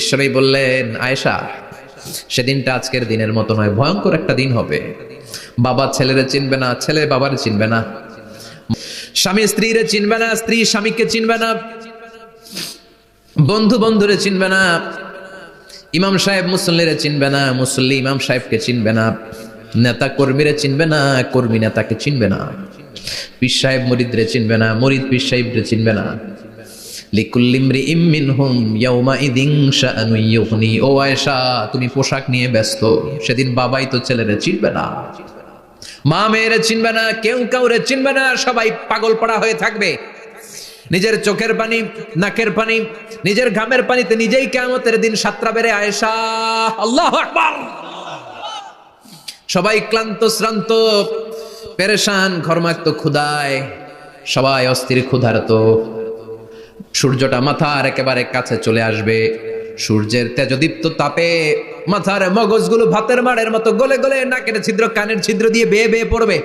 ঈশ্বরই বললেন, আয়েশা, সেদিনটা আজকের দিনের মতো নয়, ভয়ঙ্কর একটা দিন হবে। বাবা ছেলেরে চিনবে না, ছেলে বাবারে চিনবে না, স্বামী স্ত্রীরে চিনবে না, স্ত্রী স্বামীকে চিনবে না, বন্ধু বন্ধুরে চিনবে না, ইমাম সাহেব মুসল্লিরে চিনবে না, মুসল্লি ইমাম সাহেবকে চিনবে না, নেতা কর্মীরে চিনবে না, কর্মী নেতাকে চিনবে না, পীর সাহেব মুরিদরে চিনবে না, মুরিদ পীর সাহেবরে চিনবে না। লিকুল্লি ইমরিইম মিনহুম ইয়াউমাইযিন শাআনুন ইউগনি। ও আয়েশা, তুমি পোশাক নিয়ে ব্যস্ত, সেদিন বাবাই তো ছেলেরে চিনবে না, মা মেয়েরে চিনবে না, কেউ কাউরে চিনবে না, সবাই পাগল পড়া হয়ে থাকবে। নিজের চোখের পানি, নাকের পানি, নিজের ঘামের পানিতে নিজেই কিয়ামতের দিন সাতরাবে রে আয়েশা। আল্লাহু আকবার। সবাই ক্লান্ত শ্রান্ত, পেরেশান, ঘর্মাক্ত, ক্ষুধায় সবাই অস্থির, ক্ষুধার্ত। সূর্যটা মাথার একেবারে কাছে চলে আসবে, সূর্যের তেজদীপ্ত তাপে মাথার মগজগুলো ভাতের মাড়ের মতো গলে গলে নাকের ছিদ্র, কানের ছিদ্র দিয়ে বেয়ে বেয়ে পড়বে।